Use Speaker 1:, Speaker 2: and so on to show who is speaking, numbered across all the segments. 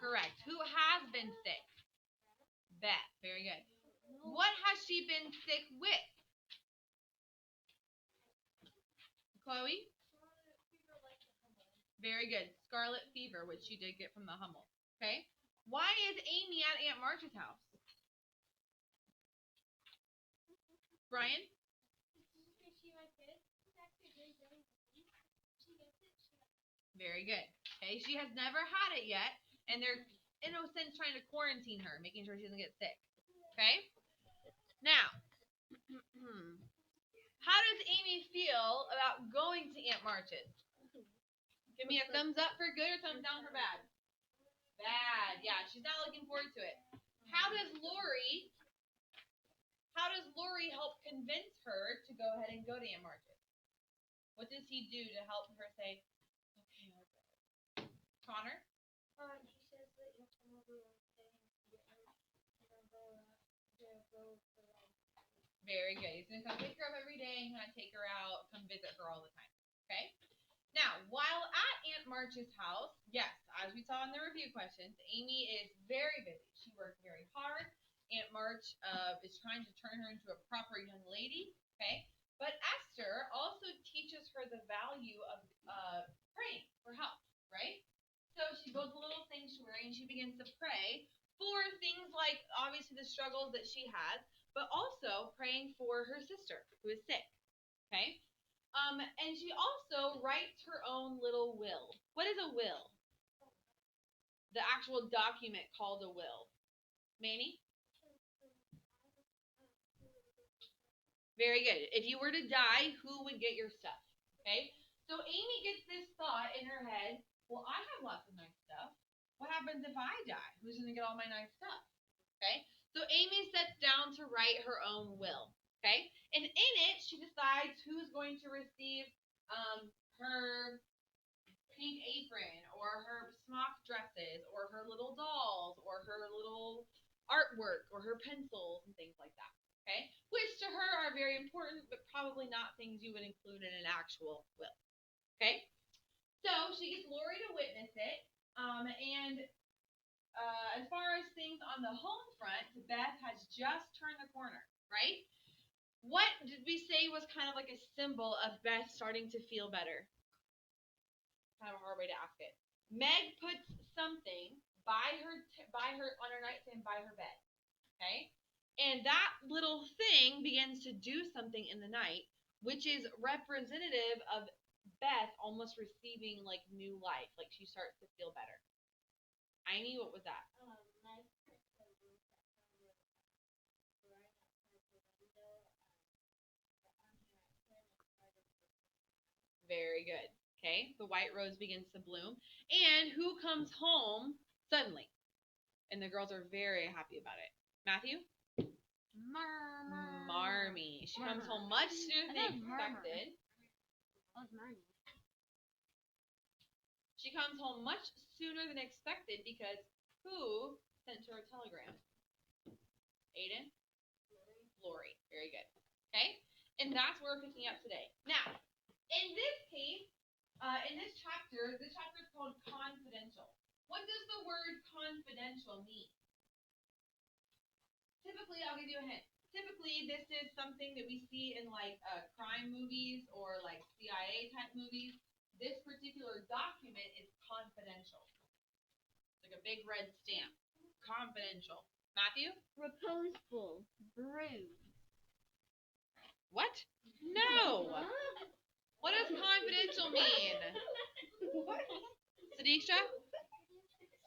Speaker 1: Correct. Who has been sick? Beth. Very good. What has she been sick with? Chloe? Very good. Scarlet fever, which she did get from the Hummel. Okay. Why is Amy at Aunt March's house? Brian? Very good. Okay. She has never had it yet, and they're in a sense trying to quarantine her, making sure she doesn't get sick. Okay. Now, how does Amy feel about going to Aunt March's? Give me a thumbs up for good or thumbs down for bad. Bad. Yeah, she's not looking forward to it. How does Lori help convince her to go ahead and go to Aunt March's? What does he do to help her say, okay, I'll go? Connor?
Speaker 2: He says that you'll come over and stay and go for
Speaker 1: Very good. He's going to come pick her up every day and kind of take her out, come visit her all the time. Okay? Now, while at Aunt March's house, yes, as we saw in the review questions, Amy is very busy. She works very hard. Aunt March is trying to turn her into a proper young lady. Okay? But Esther also teaches her the value of praying for help, right? So she builds a little sanctuary and she begins to pray for things like obviously the struggles that she has, but also praying for her sister who is sick. Okay? And she also writes her own little will. What is a will? The actual document called a will. Mamie? Very good. If you were to die, who would get your stuff? Okay? So Amy gets this thought in her head, well, I have lots of nice stuff. What happens if I die? Who's going to get all my nice stuff? Okay? So Amy sits down to write her own will. Okay? And in it, she decides who's going to receive her pink apron or her smock dresses or her little dolls or her little artwork or her pencils and things like that. Okay? Which to her are very important, but probably not things you would include in an actual will. Okay? So she gets Lori to witness it. And as far as things on the home front, Beth has just turned the corner, right? What did we say was kind of like a symbol of Beth starting to feel better? Kind of a hard way to ask it. Meg puts something by her on her nightstand by her bed. Okay? And that little thing begins to do something in the night, which is representative of Beth almost receiving like new life, like she starts to feel better. Amy, what was that? Very good. Okay, the white rose begins to bloom. And who comes home suddenly? And the girls are very happy about it. Matthew? Marmee. She comes home much sooner than expected. She comes home much sooner than expected because who sent her a telegram? Aiden? Lori. Very good. Okay? And that's where we're picking up today. Now, in this case, in this chapter is called confidential. What does the word confidential mean? Typically, I'll give you a hint. Typically, this is something that we see in like crime movies or like CIA type movies. This particular document is confidential. It's like a big red stamp. Confidential. Matthew?
Speaker 2: Reposeful. Brood.
Speaker 1: What? No. What does confidential mean?
Speaker 2: What?
Speaker 1: Sadisha?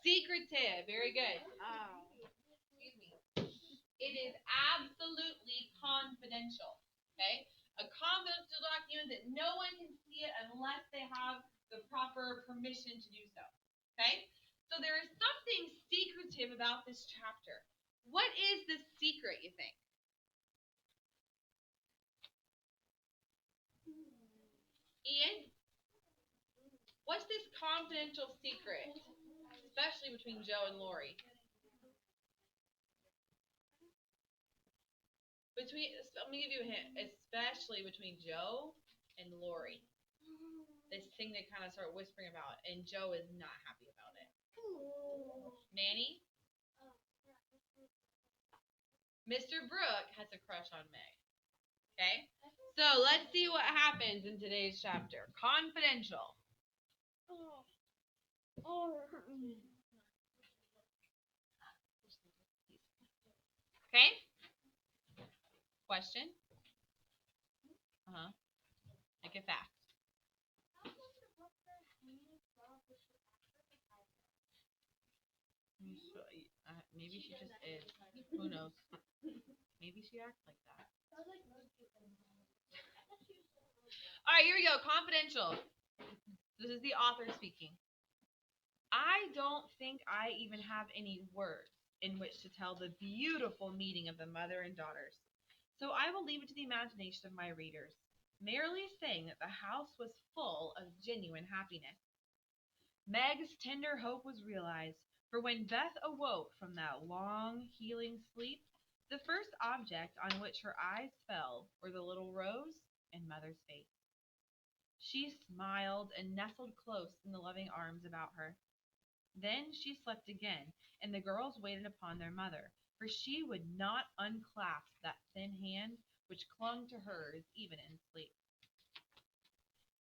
Speaker 1: Secretive. Very good.
Speaker 2: Oh.
Speaker 1: Excuse me. It is absolutely confidential. Okay? A confidential document that no one can see it unless they have the proper permission to do so. Okay? So there is something secretive about this chapter. What is the secret, you think? Ian? What's this confidential secret? Especially between Joe and Lori. Let me give you a hint. Especially between Joe and Lori. This thing they kind of start whispering about, and Joe is not happy about it. Manny? Mr. Brooke has a crush on Meg. Okay? So let's see what happens in today's chapter. Confidential. Okay? Question? Make it fast. Maybe she just is. Who knows? Maybe she acts like that. Alright, here we go. Confidential. This is the author speaking. I don't think I even have any words in which to tell the beautiful meeting of the mother and daughters. So I will leave it to the imagination of my readers, merely saying that the house was full of genuine happiness. Meg's tender hope was realized, for when Beth awoke from that long, healing sleep, the first object on which her eyes fell were the little rose and mother's face. She smiled and nestled close in the loving arms about her. Then she slept again, and the girls waited upon their mother, for she would not unclasp that thin hand which clung to hers even in sleep.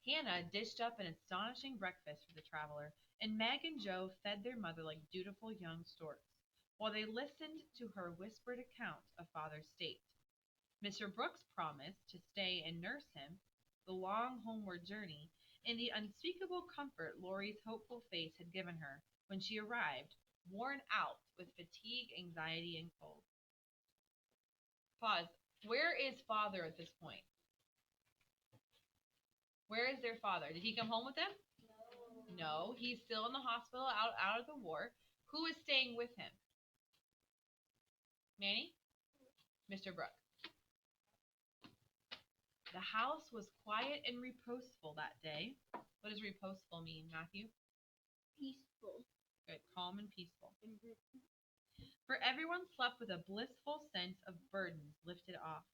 Speaker 1: Hannah dished up an astonishing breakfast for the traveler, and Meg and Joe fed their mother like dutiful young storks, while they listened to her whispered account of father's state. Mr. Brooks promised to stay and nurse him, the long homeward journey, and the unspeakable comfort Laurie's hopeful face had given her when she arrived, worn out with fatigue, anxiety, and cold. Pause. Where is father at this point? Where is their father? Did he come home with them? No, he's still in the hospital out of the war. Who is staying with him? Manny? Mr. Brooks. The house was quiet and reposeful that day. What does reposeful mean, Matthew?
Speaker 2: Peaceful.
Speaker 1: Good, calm and peaceful. For everyone slept with a blissful sense of burdens lifted off.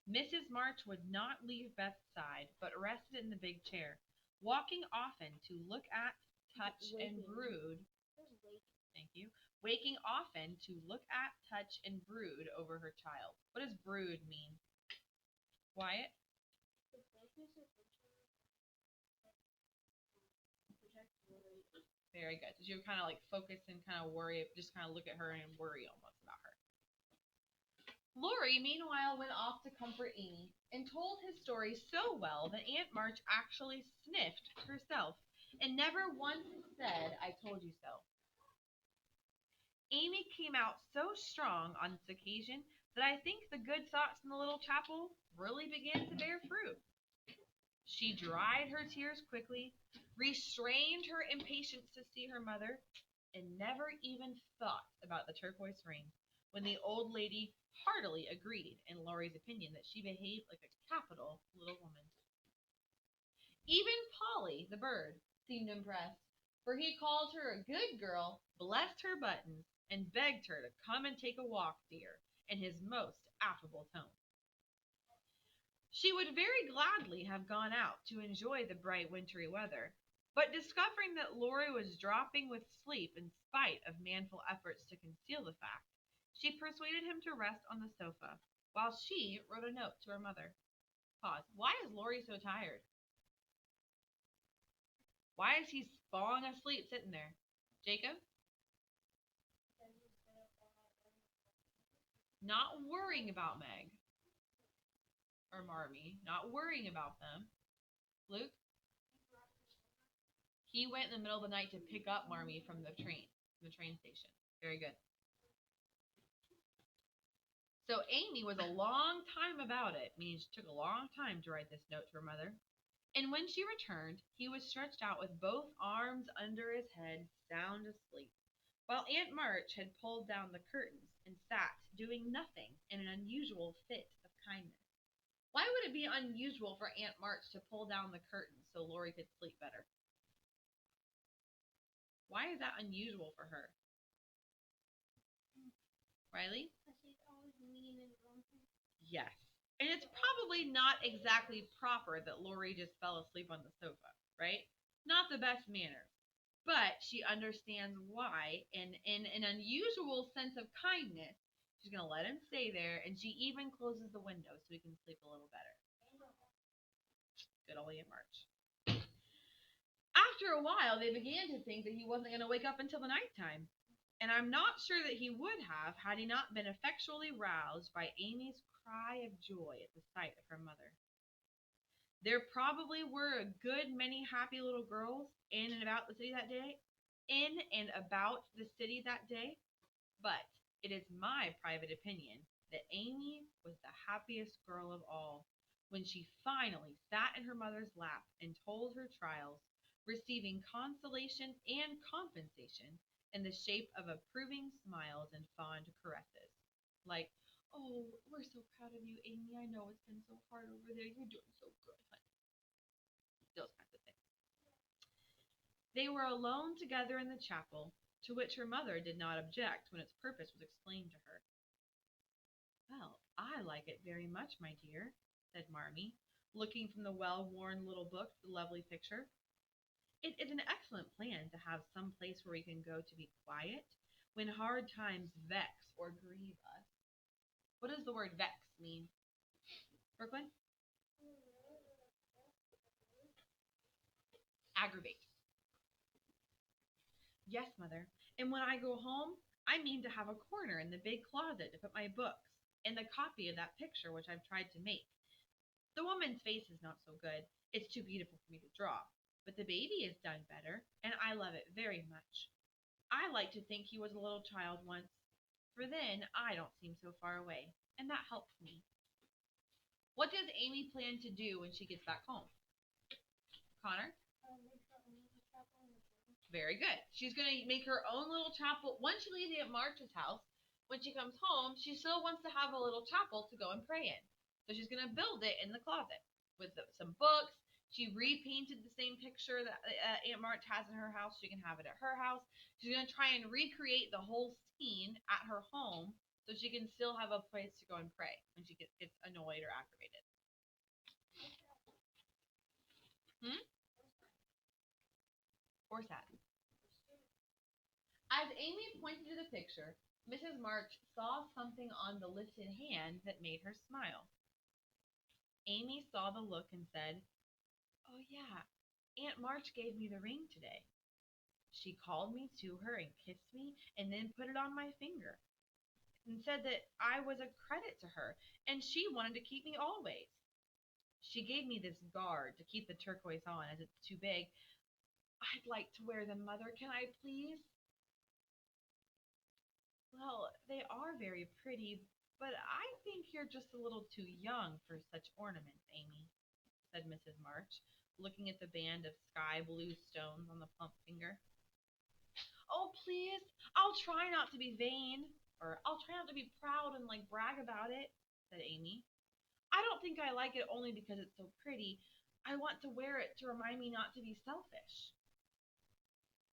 Speaker 1: Mrs. March would not leave Beth's side, but rested in the big chair, walking often to look at, touch, and brood. Thank you. Waking often to look at, touch, and brood over her child. What does brood mean? Wyatt? Very good. Did you kind of like focus and kind of worry, just kind of look at her and worry almost about her? Laurie, meanwhile, went off to comfort Amy and told his story so well that Aunt March actually sniffed herself and never once said, "I told you so." Amy came out so strong on this occasion that I think the good thoughts in the little chapel really began to bear fruit. She dried her tears quickly, restrained her impatience to see her mother, and never even thought about the turquoise ring when the old lady heartily agreed in Laurie's opinion that she behaved like a capital little woman. Even Polly, the bird, seemed impressed, for he called her a good girl, blessed her buttons, and begged her to come and take a walk, dear, in his most affable tone. She would very gladly have gone out to enjoy the bright wintry weather, but discovering that Laurie was dropping with sleep in spite of manful efforts to conceal the fact, she persuaded him to rest on the sofa, while she wrote a note to her mother. Pause. Why is Laurie so tired? Why is he falling asleep sitting there? Jacob? Not worrying about Meg or Marmee, not worrying about them. Luke? He went in the middle of the night to pick up Marmee from the train station. Very good. So Amy was a long time about it, meaning she took a long time to write this note to her mother. And when she returned, he was stretched out with both arms under his head, sound asleep, while Aunt March had pulled down the curtains and sat doing nothing in an unusual fit of kindness. Why would it be unusual for Aunt March to pull down the curtains so Laurie could sleep better? Why is that unusual for her? Riley?
Speaker 2: She's always mean and grumpy.
Speaker 1: Yes. And it's probably not exactly proper that Laurie just fell asleep on the sofa, right? Not the best manners. but she understands why, and in an unusual sense of kindness, she's going to let him stay there, and she even closes the window so he can sleep a little better. Good old Aunt March. After a while, they began to think that he wasn't going to wake up until the nighttime. And I'm not sure that he would have had he not been effectually roused by Amy's cry of joy at the sight of her mother. There probably were a good many happy little girls in and about the city that day, but it is my private opinion that Amy was the happiest girl of all when she finally sat in her mother's lap and told her trials, receiving consolation and compensation in the shape of approving smiles and fond caresses. Like, oh, we're so proud of you, Amy. I know it's been so hard over there. You're doing so good, honey. Those kinds of things. They were alone together in the chapel, to which her mother did not object when its purpose was explained to her. Well, I like it very much, my dear, said Marmee, looking from the well-worn little book to the lovely picture. It is an excellent plan to have some place where we can go to be quiet when hard times vex or grieve us. What does the word vex mean? Brooklyn? Aggravate. Yes, Mother. And when I go home, I mean to have a corner in the big closet to put my books and the copy of that picture which I've tried to make. The woman's face is not so good. It's too beautiful for me to draw. But the baby is done better, and I love it very much. I like to think he was a little child once, for then I don't seem so far away, and that helps me. What does Amy plan to do when she gets back home? Connor? Very good. She's going to make her own little chapel. Once she leaves Aunt March's house, when she comes home, she still wants to have a little chapel to go and pray in. So she's going to build it in the closet with some books. She repainted the same picture that Aunt March has in her house. She can have it at her house. She's going to try and recreate the whole scene at her home so she can still have a place to go and pray when she gets annoyed or aggravated. Or sad. As Amy pointed to the picture, Mrs. March saw something on the lifted hand that made her smile. Amy saw the look and said, "Oh, yeah, Aunt March gave me the ring today. She called me to her and kissed me and then put it on my finger and said that I was a credit to her and she wanted to keep me always. She gave me this guard to keep the turquoise on as it's too big. I'd like to wear them, Mother. Can I please?" "Well, they are very pretty, but I think you're just a little too young for such ornaments, Amy," said Mrs. March, looking at the band of sky blue stones on the plump finger. "Oh, please, I'll try not to be vain, or I'll try not to be proud and brag about it," said Amy. "I don't think I like it only because it's so pretty. I want to wear it to remind me not to be selfish."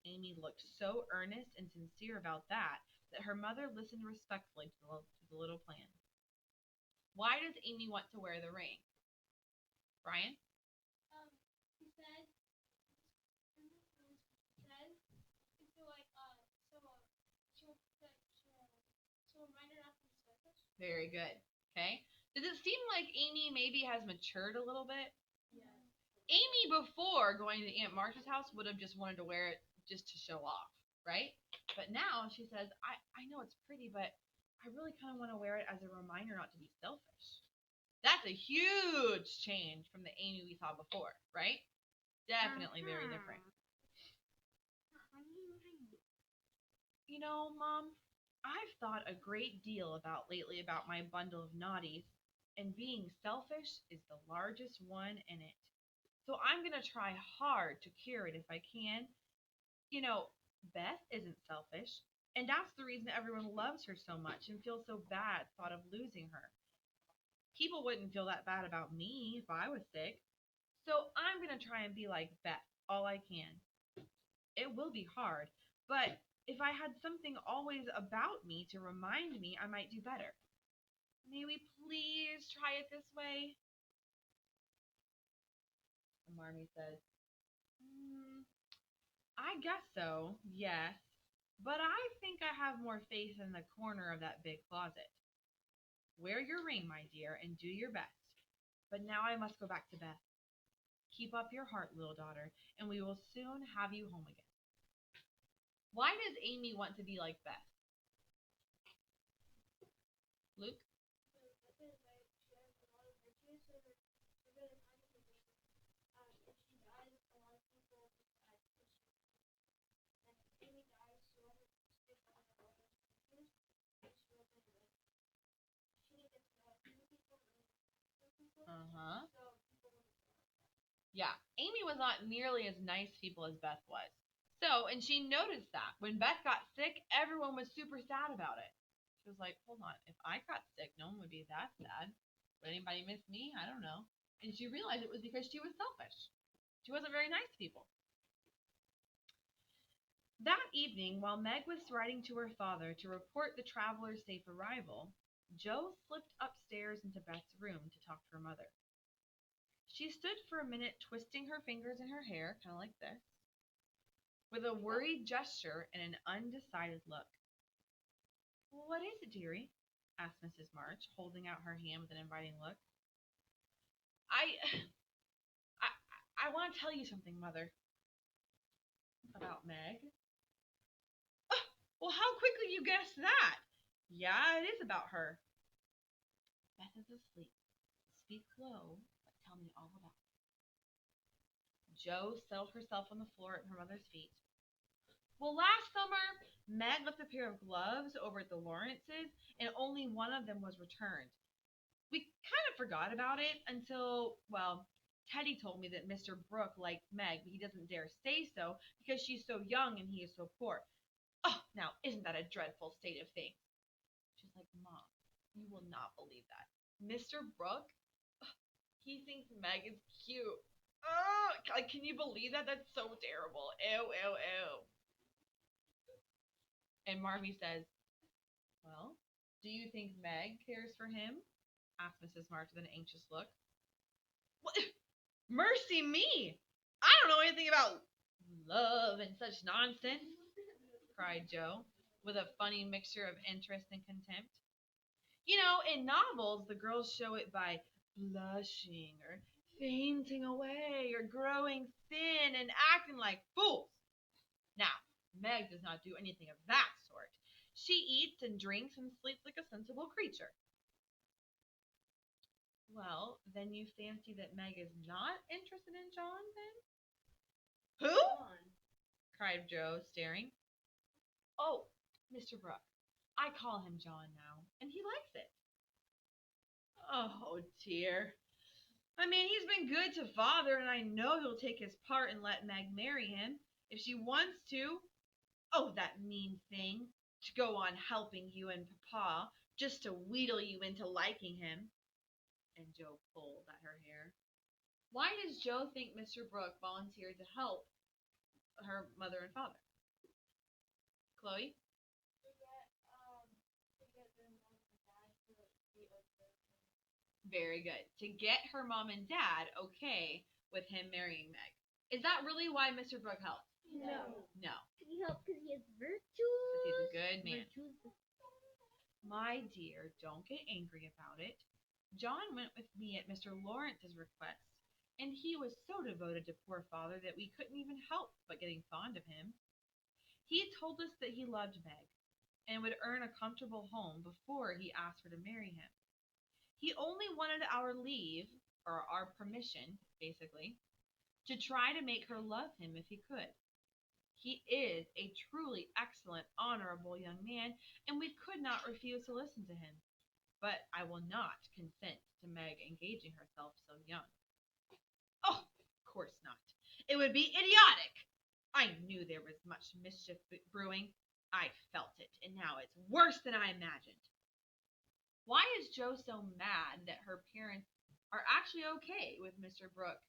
Speaker 1: Amy looked so earnest and sincere about that her mother listened respectfully to the little plan. Why does Amy want to wear the ring? Brian?
Speaker 2: He said, so remind her not to be selfish.
Speaker 1: Very good. Okay. Does it seem like Amy maybe has matured a little bit?
Speaker 2: Yeah.
Speaker 1: Amy, before going to Aunt Marcia's house, would have just wanted to wear it just to show off, right? But now she says, I know it's pretty, but I really kind of want to wear it as a reminder not to be selfish. That's a huge change from the Amy we saw before, right? Definitely very different. You know, Mom, I've thought a great deal lately about my bundle of naughties, and being selfish is the largest one in it. So I'm going to try hard to cure it if I can. You know, Beth isn't selfish, and that's the reason everyone loves her so much and feels so bad thought of losing her. People wouldn't feel that bad about me if I was sick. So I'm going to try and be like Beth all I can. It will be hard, but if I had something always about me to remind me, I might do better. May we please try it this way? And Marmee said, I guess so, yes. But I think I have more faith in the corner of that big closet. Wear your ring, my dear, and do your best. But now I must go back to Beth. Keep up your heart, little daughter, and we will soon have you home again. Why does Amy want to be like Beth? Luke?
Speaker 2: Because like she has a lot of virtues, so they're really kind of position. If she dies, a lot of people will decide to push her. And if Amy dies, she won't stick on all those virtues, and she will be like, she needs to know new people and people,
Speaker 1: Uh-huh.
Speaker 2: so people will.
Speaker 1: Yeah, Amy was not nearly as nice to people as Beth was. So, and she noticed that. When Beth got sick, everyone was super sad about it. She was like, hold on, if I got sick, no one would be that sad. Would anybody miss me? I don't know. And she realized it was because she was selfish. She wasn't very nice to people. That evening, while Meg was writing to her father to report the traveler's safe arrival, Jo slipped upstairs into Beth's room to talk to her mother. She stood for a minute twisting her fingers in her hair, kind of like this, with a worried gesture and an undecided look. What is it, dearie? Asked Mrs. March, holding out her hand with an inviting look. I want to tell you something, Mother. About Meg? Oh, well, how quickly you guessed that. Yeah, it is about her. Beth is asleep. Speak low, but tell me all about it. Jo settled herself on the floor at her mother's feet. Well, last summer, Meg left a pair of gloves over at the Lawrences, and only one of them was returned. We kind of forgot about it until, well, Teddy told me that Mr. Brooke liked Meg, but he doesn't dare say so because she's so young and he is so poor. Oh, now, isn't that a dreadful state of things? She's like, Mom, you will not believe that. Mr. Brooke, he thinks Meg is cute. Oh, like, can you believe that? That's so terrible. Ew, ew, ew. And Marvy says, well, do you think Meg cares for him? Asked Mrs. March with an anxious look. What? Mercy me! I don't know anything about love and such nonsense, cried Jo, with a funny mixture of interest and contempt. You know, in novels, the girls show it by blushing or fainting away or growing thin and acting like fools. Now, Meg does not do anything of that sort. She eats and drinks and sleeps like a sensible creature. Well, then you fancy that Meg is not interested in John, then? Who? Cried Jo, staring. Oh, Mr. Brooke. I call him John now, and he likes it. Oh, dear. I mean, he's been good to Father, and I know he'll take his part and let Meg marry him if she wants to. Oh, that mean thing, to go on helping you and Papa, just to wheedle you into liking him. And Jo pulled at her hair. Why does Jo think Mr. Brooke volunteered to help her mother and father? Chloe? Very good. To get her mom and dad okay with him marrying Meg. Is that really why Mr. Brooke helped?
Speaker 2: No.
Speaker 1: No.
Speaker 2: He helped because he has virtues.
Speaker 1: Because he's a good man.
Speaker 2: Virtues.
Speaker 1: My dear, don't get angry about it. John went with me at Mr. Lawrence's request, and he was so devoted to poor Father that we couldn't even help but getting fond of him. He told us that he loved Meg and would earn a comfortable home before he asked her to marry him. He only wanted our leave, or our permission, basically, to try to make her love him if he could. He is a truly excellent, honorable young man, and we could not refuse to listen to him. But I will not consent to Meg engaging herself so young. Oh, of course not. It would be idiotic. I knew there was much mischief brewing. I felt it, and now it's worse than I imagined. Why is Jo so mad that her parents are actually okay with Mr. Brooke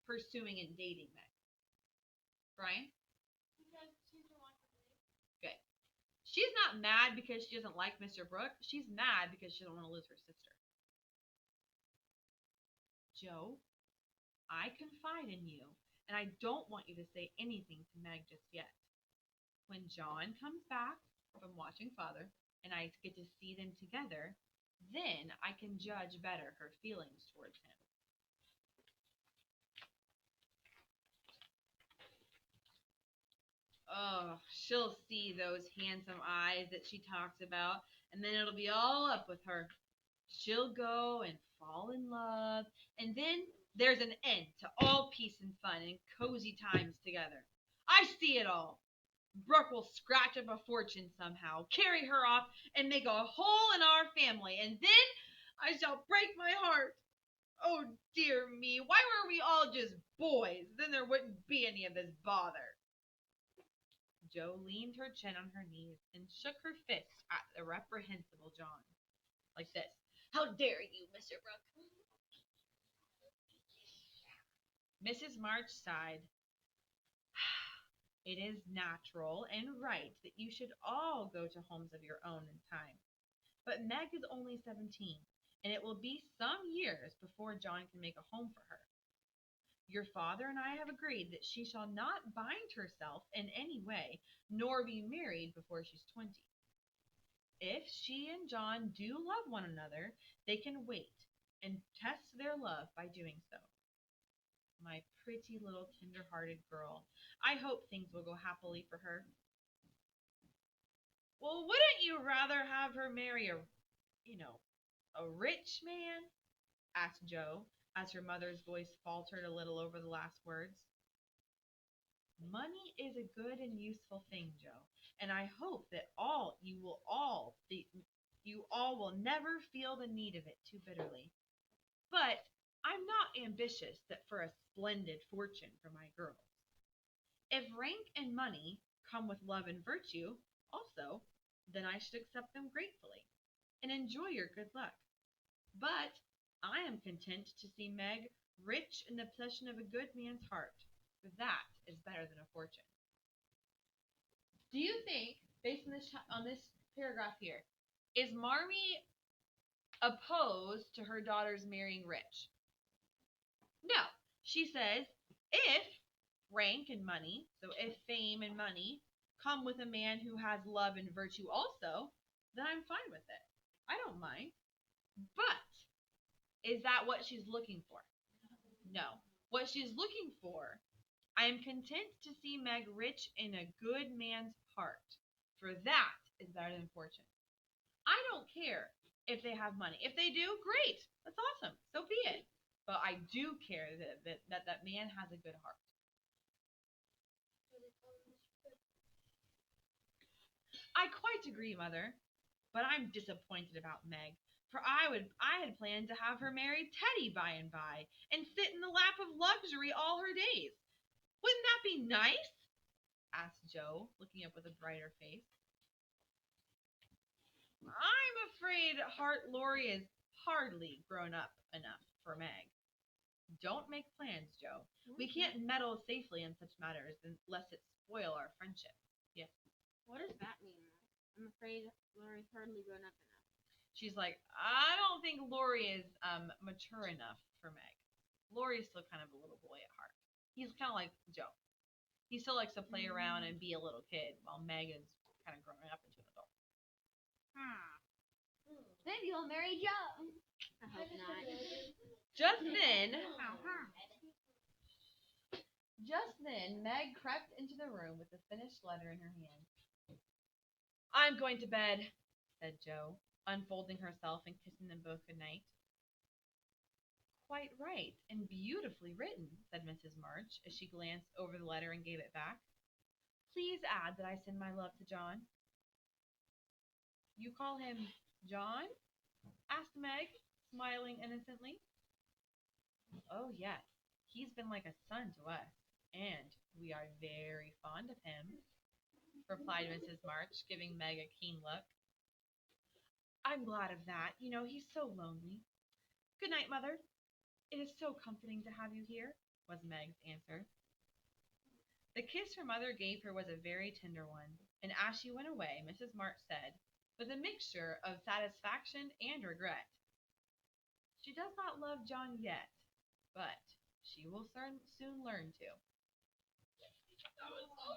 Speaker 1: pursuing and dating Meg? Brian?
Speaker 2: Because she doesn't want to leave.
Speaker 1: Good. She's not mad because she doesn't like Mr. Brooke. She's mad because she doesn't want to lose her sister. Jo, I confide in you and I don't want you to say anything to Meg just yet. When John comes back from watching Father and I get to see them together, then I can judge better her feelings towards him. Oh, she'll see those handsome eyes that she talks about, and then it'll be all up with her. She'll go and fall in love, and then there's an end to all peace and fun and cozy times together. I see it all. Brooke will scratch up a fortune somehow, carry her off, and make a hole in our family, and then I shall break my heart. Oh, dear me, why were we all just boys? Then there wouldn't be any of this bother. Jo leaned her chin on her knees and shook her fist at the reprehensible John. Like this. How dare you, Mr. Brooke? Mrs. March sighed. It is natural and right that you should all go to homes of your own in time. But Meg is only 17, and it will be some years before John can make a home for her. Your father and I have agreed that she shall not bind herself in any way, nor be married before she's 20. If she and John do love one another, they can wait and test their love by doing so. My pretty little tender-hearted girl. I hope things will go happily for her. Well, wouldn't you rather have her marry a rich man? Asked Jo, as her mother's voice faltered a little over the last words. Money is a good and useful thing, Jo, and I hope that you all will never feel the need of it too bitterly. But I'm not ambitious that for a splendid fortune for my girls. If rank and money come with love and virtue also, then I should accept them gratefully and enjoy your good luck. But I am content to see Meg rich in the possession of a good man's heart, for that is better than a fortune. Do you think, based on this paragraph here, is Marmee opposed to her daughters marrying rich? No. She says, if rank and money, so if fame and money, come with a man who has love and virtue also, then I'm fine with it. I don't mind. But is that what she's looking for? No. What she's looking for, I am content to see Meg rich in a good man's heart, for that is better than fortune. I don't care if they have money. If they do, great. That's awesome. So be it. But I do care that man has a good heart. I quite agree, Mother. But I'm disappointed about Meg. For I had planned to have her marry Teddy by and by, and sit in the lap of luxury all her days. Wouldn't that be nice? Asked Jo, looking up with a brighter face. I'm afraid Laurie is hardly grown up enough for Meg. Don't make plans, Jo. We can't meddle safely in such matters unless it spoil our friendship. Yes.
Speaker 3: What does that mean? I'm afraid Laurie's hardly grown up enough.
Speaker 1: She's like, I don't think Laurie is mature enough for Meg. Laurie's still kind of a little boy at heart. He's kind of like Jo. He still likes to play around and be a little kid, while Meg is kind of growing up into an adult.
Speaker 3: Maybe he'll marry Joe. I hope not.
Speaker 1: Just then, Meg crept into the room with the finished letter in her hand. I'm going to bed, said Jo, unfolding herself and kissing them both good night. Quite right, and beautifully written, said Mrs. March, as she glanced over the letter and gave it back. Please add that I send my love to John. You call him John? Asked Meg, smiling innocently. Oh, yes, he's been like a son to us, and we are very fond of him, replied Mrs. March, giving Meg a keen look. I'm glad of that. You know, he's so lonely. Good night, Mother. It is so comforting to have you here, was Meg's answer. The kiss her mother gave her was a very tender one, and as she went away, Mrs. March said, with a mixture of satisfaction and regret, she does not love John yet, but she will soon learn to. was so